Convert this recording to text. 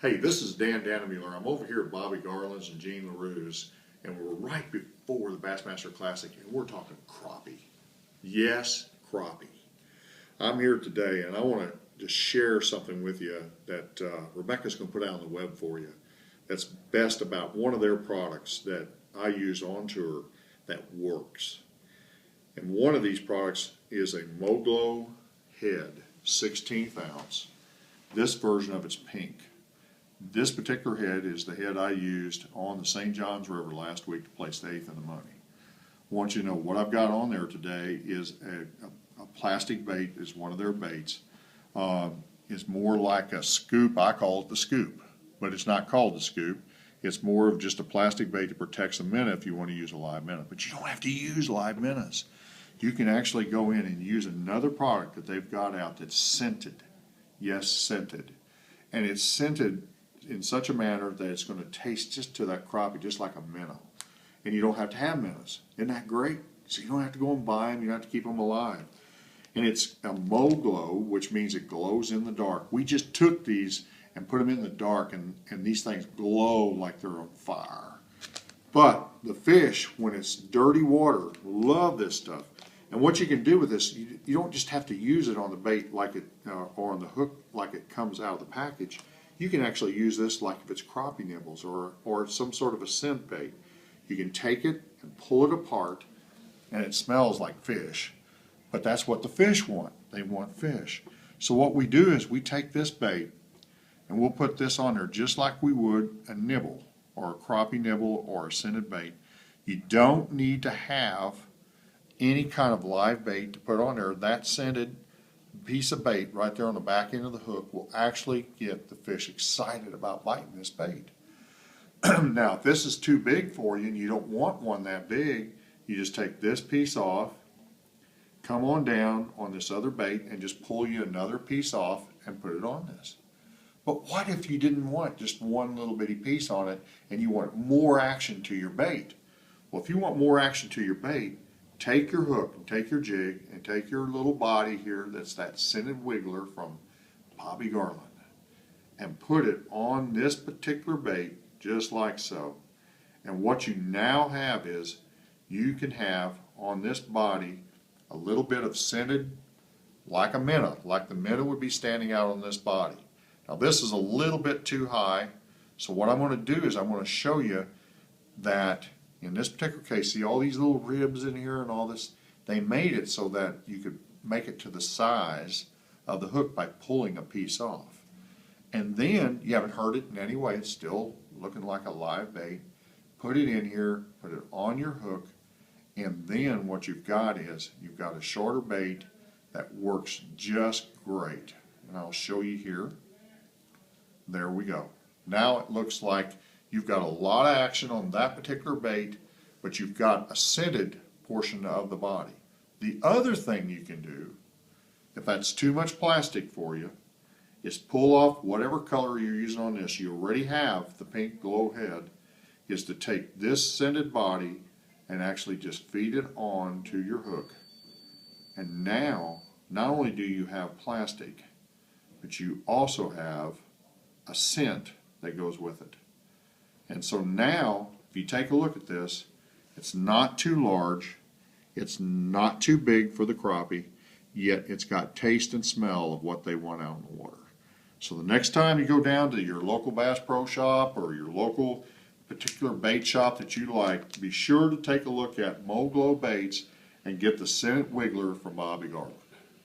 Hey, this is Dan Dannenmueller. I'm over here at Bobby Garland's and Gene LaRue's, and we're right before the Bassmaster Classic, and we're talking crappie. Yes, crappie. I'm here today, and I want to just share something with you that Rebecca's going to put out on the web for you that's best about one of their products that I use on tour that works. And one of these products is a Moglo head, 16th ounce. This version of it's pink. This particular head is the head I used on the St. Johns River last week to place the 8th in the money. I want you to know what I've got on there today is a plastic bait is one of their baits. It's more like a scoop. I call it the scoop, but it's not called the scoop. It's more of just a plastic bait that protects a minnow if you want to use a live minnow. But you don't have to use live minnows. You can actually go in and use another product that they've got out that's scented. Yes, scented. And it's scented in such a manner that it's going to taste just to that crappie just like a minnow. And you don't have to have minnows. Isn't that great? So you don't have to go and buy them. You don't have to keep them alive. And it's a Moglo, which means it glows in the dark. We just took these and put them in the dark, and these things glow like they're on fire. But the fish, when it's dirty water, love this stuff. And what you can do with this, you don't just have to use it on the bait like it or on the hook like it comes out of the package. You can actually use this like if it's crappie nibbles or some sort of a scent bait. You can take it and pull it apart, and it smells like fish. But that's what the fish want. They want fish. So what we do is we take this bait and we'll put this on there just like we would a nibble or a crappie nibble or a scented bait. You don't need to have any kind of live bait to put on there. That scented piece of bait right there on the back end of the hook will actually get the fish excited about biting this bait. Now, if this is too big for you and you don't want one that big, you just take this piece off, come on down on this other bait, and just pull you another piece off and put it on this. But what if you didn't want just one little bitty piece on it and you want more action to your bait? Well, if you want more action to your bait, take your hook and take your jig and take your little body here that's that scented wiggler from Bobby Garland and put it on this particular bait just like so. And what you now have is you can have on this body a little bit of scented like a minnow, like the minnow would be standing out on this body. Now this is a little bit too high, so what I'm going to do is I'm going to show you that in this particular case, see all these little ribs in here and all this, they made it so that you could make it to the size of the hook by pulling a piece off. And then, you haven't hurt it in any way, it's still looking like a live bait. Put it in here, put it on your hook, and then what you've got is, you've got a shorter bait that works just great. And I'll show you here. There we go. Now it looks like you've got a lot of action on that particular bait, but you've got a scented portion of the body. The other thing you can do, if that's too much plastic for you, is pull off whatever color you're using on this. You already have the pink glow head, is to take this scented body and actually just feed it on to your hook. And now, not only do you have plastic, but you also have a scent that goes with it. And so now, if you take a look at this, it's not too large, it's not too big for the crappie, yet it's got taste and smell of what they want out in the water. So the next time you go down to your local Bass Pro Shop or your local particular bait shop that you like, be sure to take a look at Moglo Baits and get the scented wiggler from Bobby Garland.